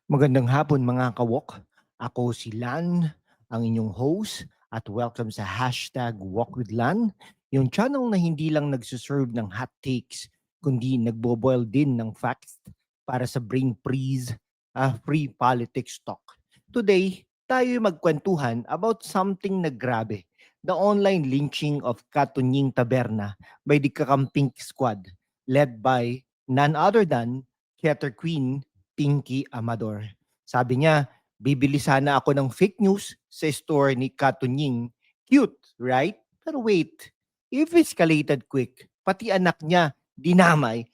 Magandang hapon mga kawok. Ako si Lan, ang inyong host at welcome sa hashtag Walk with Lan, yung channel na hindi lang nagsuserve ng hot takes, kundi nagboboil din ng facts para sa brain freeze, free politics talk. Today, tayo magkwentuhan about something na grabe, the online lynching of Katunying Taberna by the Kakamping Squad, led by none other than Theater Queen Pinky Amador. Sabi niya, bibili sana ako ng fake news sa store ni Katunying. Cute, right? Pero wait, if escalated quick, pati anak niya dinamay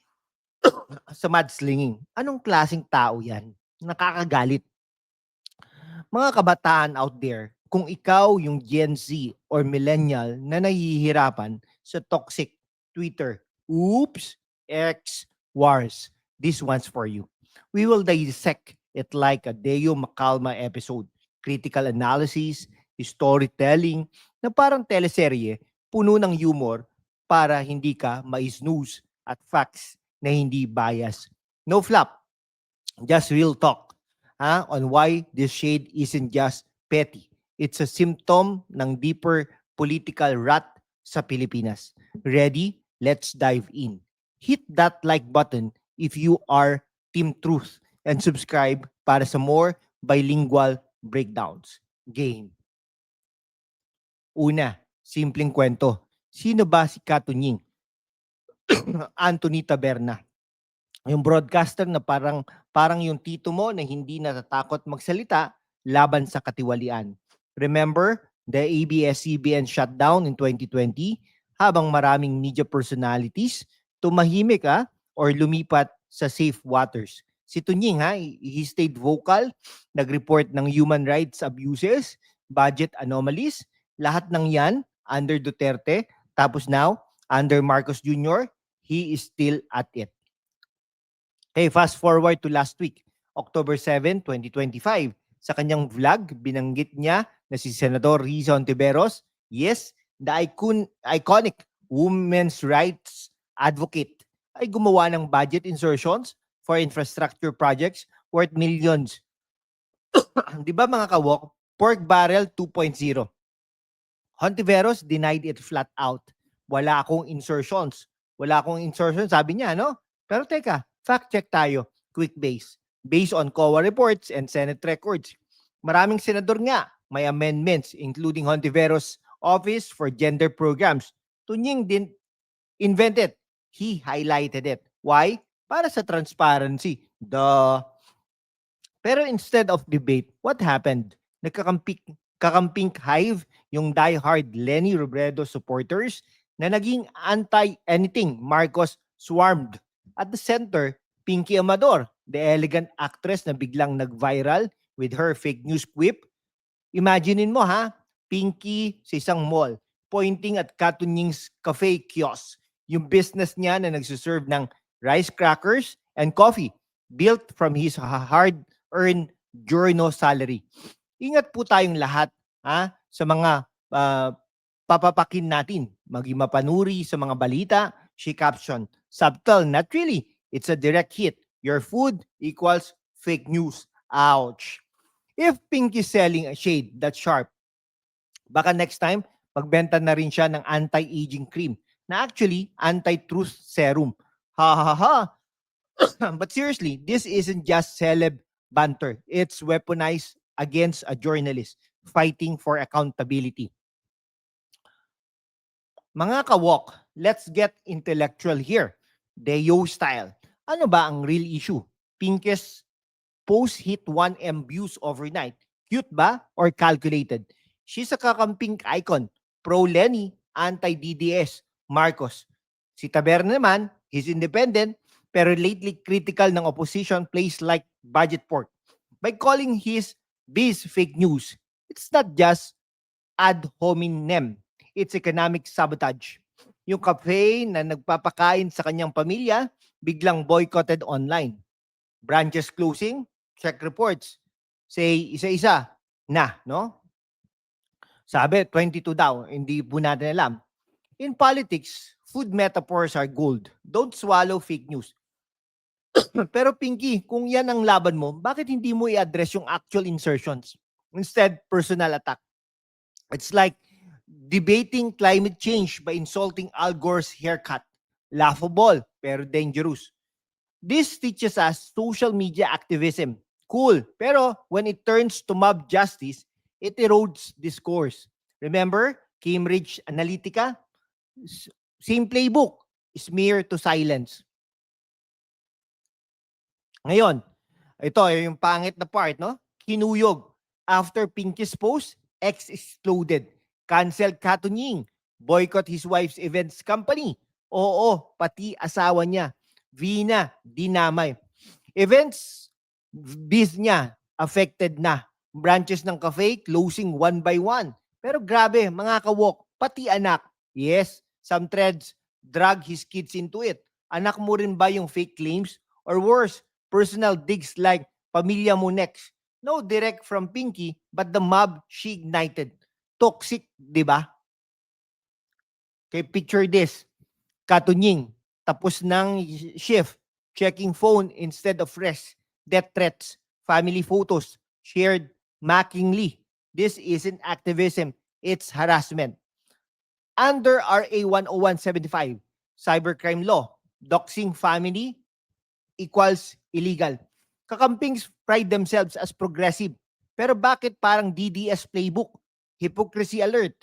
sa mudslinging. Anong klaseng tao yan? Nakakagalit. Mga kabataan out there, kung ikaw yung Gen Z or millennial na nahihirapan sa toxic Twitter, oops, X, wars, this one's for you. We will dissect it like a Deo Macalma episode. Critical analysis, storytelling, na parang teleserye, puno ng humor para hindi ka ma-snooze at facts na hindi bias. No flap, just real talk on why this shade isn't just petty. It's a symptom ng deeper political rot sa Pilipinas. Ready? Let's dive in. Hit that like button if you are Team Truth and subscribe para sa more bilingual breakdowns. Game. Una, simpleng kwento. Sino ba si Katunying? Anthony Taberna. Yung broadcaster na parang yung tito mo na hindi natatakot magsalita laban sa katiwalian. Remember the ABS-CBN shutdown in 2020 habang maraming media personalities tumahimik or lumipat sa safe waters. Si Tunying he stayed vocal, nag-report ng human rights abuses, budget anomalies, lahat ng yan under Duterte, tapos now under Marcos Jr., he is still at it. Okay, fast forward to last week, October 7, 2025. Sa kanyang vlog, binanggit niya na si Senador Riza Ontiveros, yes, the iconic women's rights advocate, ay gumawa ng budget insertions for infrastructure projects worth millions. Di ba mga kawok? Pork barrel 2.0. Hontiveros denied it flat out. Wala akong insertions. Wala akong insertions, sabi niya, no? Pero teka, fact check tayo. Quick base. Based on COA reports and Senate records, maraming senador nga may amendments including Hontiveros' Office for Gender Programs. Tunying din invent it. He highlighted it. Why? Para sa transparency. Duh. Pero instead of debate, what happened? Kakamping hive yung die-hard Lenny Robredo supporters na naging anti-anything Marcos swarmed. At the center, Pinky Amador, the elegant actress na biglang nag-viral with her fake news quip. Imaginein mo Pinky sa isang mall, pointing at Katunying's cafe kiosk, yung business niya na nagsuserve ng rice crackers and coffee built from his hard-earned journal salary. Ingat po tayong lahat sa mga papapakin natin. Maging mapanuri sa mga balita. She captioned, subtle, not really. It's a direct hit. Your food equals fake news. Ouch. If Pink is selling a shade that's sharp, baka next time, magbenta na rin siya ng anti-aging cream na actually anti-truth serum. Ha ha ha. But seriously, this isn't just celeb banter. It's weaponized against a journalist fighting for accountability. Mga kawok, let's get intellectual here. Deo style. Ano ba ang real issue? Pink's post hit 1M views overnight. Cute ba or calculated? She's a kakamping icon. Pro Lenny, anti-DDS, Marcos. Si Taberna naman, he's independent, pero lately critical ng opposition plays like budget pork. By calling his biz fake news, it's not just ad hominem. It's economic sabotage. Yung cafe na nagpapakain sa kanyang pamilya, biglang boycotted online. Branches closing, check reports. Say, isa-isa na, no? Sabi, 22 daw, hindi po natin alam. In politics, food metaphors are gold. Don't swallow fake news. Pero Pinky, kung yan ang laban mo, bakit hindi mo i-address yung actual insertions? Instead, personal attack. It's like debating climate change by insulting Al Gore's haircut. Laughable, pero dangerous. This teaches us social media activism. Cool. Pero when it turns to mob justice, it erodes discourse. Remember, Cambridge Analytica? Same playbook. Smear to silence. Ngayon, ito yung pangit na part, no? Kinuyog. After Pinky's post, X exploded. Cancel Katunying. Boycott his wife's events company. Oo, pati asawa niya. Vina, dinamay. Events, biz niya, affected na. Branches ng cafe, closing one by one. Pero grabe, mga kawok, pati anak. Yes, some threads drag his kids into it. Anak mo rin ba yung fake claims? Or worse, personal digs like pamilya mo next. No direct from Pinky, but the mob she ignited. Toxic, di ba? Okay, picture this. Katunying, tapos ng shift, checking phone instead of rest, death threats, family photos, shared mockingly. This isn't activism, it's harassment. Under RA 10175, cybercrime law, doxing family equals illegal. Kakampings pride themselves as progressive. Pero bakit parang DDS playbook? Hypocrisy alert.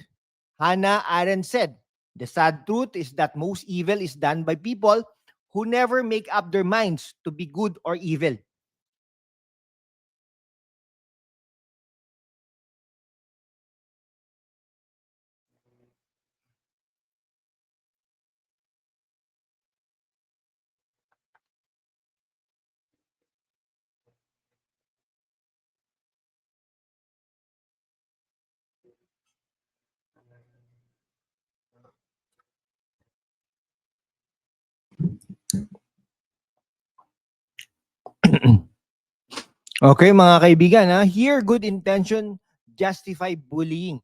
Hannah Arendt said, the sad truth is that most evil is done by people who never make up their minds to be good or evil. Okay, mga kaibigan, here good intention justify bullying.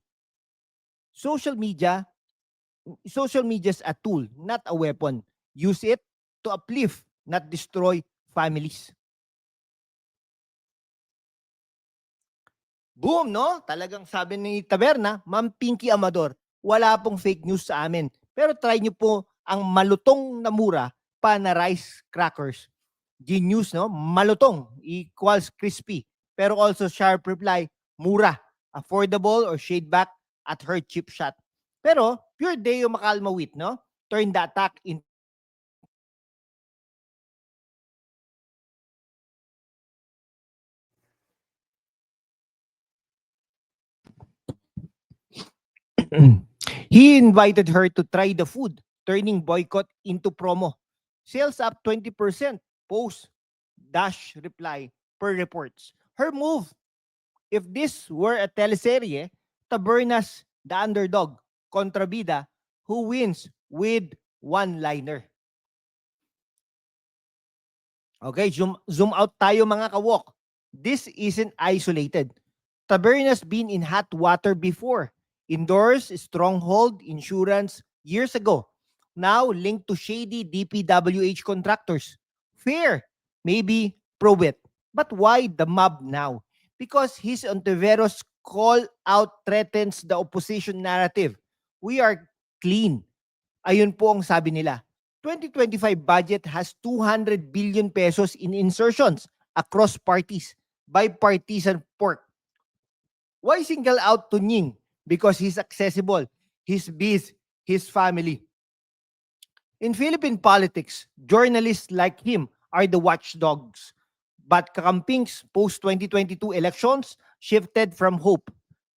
Social media, social media is a tool, not a weapon. Use it to uplift, not destroy families. Boom, no? Talagang sabi ni Taberna, Ma'am Pinky Amador, wala pong fake news sa amin. Pero try nyo po ang malutong na mura pa na rice crackers. Genius, no? Malutong equals crispy. Pero also sharp reply, mura, affordable or shade back at her cheap shot. Pero pure Deo Makalmawit, no? Turn the attack into he invited her to try the food, turning boycott into promo. Sales up 20%. Post dash reply per reports. Her move. If this were a teleserye, Tabernas, the underdog, kontrabida, who wins with one-liner. Okay, zoom out tayo mga kawok. This isn't isolated. Tabernas been in hot water before. Indoors, stronghold insurance years ago. Now linked to shady DPWH contractors. Fair, maybe prove it. But why the mob now? Because his Ontiveros call out threatens the opposition narrative. We are clean. Ayun po ang sabi nila. 2025 budget has 200 billion pesos in insertions across parties, bipartisan pork. Why single out Tunying? Because he's accessible, his biz, his family. In Philippine politics, journalists like him are the watchdogs. But Kakamping's post-2022 elections shifted from hope.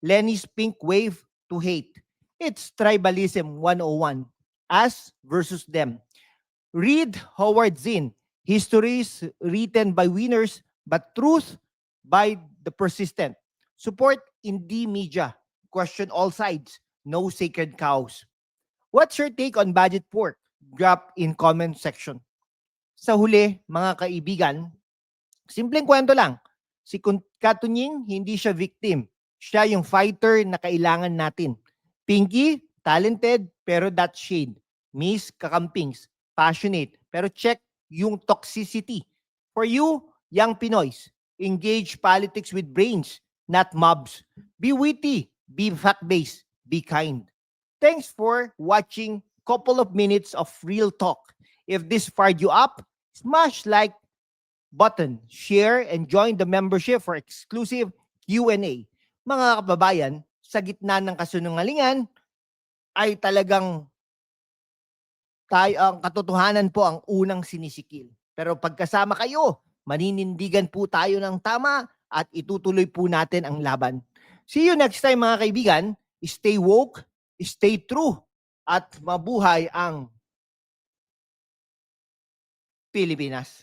Lenny's pink wave to hate. It's tribalism 101. Us versus them. Read Howard Zinn. Histories written by winners, but truth by the persistent. Support indie media. Question all sides. No sacred cows. What's your take on budget pork? Drop in comment section. Sa huli, mga kaibigan, simpleng kwento lang. Si Katunying, hindi siya victim. Siya yung fighter na kailangan natin. Pinky, talented, pero that shade. Miss Kakampings, passionate, pero check yung toxicity. For you, young Pinoys, engage politics with brains, not mobs. Be witty, be fact-based, be kind. Thanks for watching couple of minutes of real talk. If this fired you up, smash like button, share, and join the membership for exclusive Q&A. Mga kababayan, sa gitna ng kasunungalingan ay talagang ang katotohanan po ang unang sinisikil. Pero pagkasama kayo, maninindigan po tayo ng tama at itutuloy po natin ang laban. See you next time mga kaibigan. Stay woke, stay true, at mabuhay ang Pilipinas.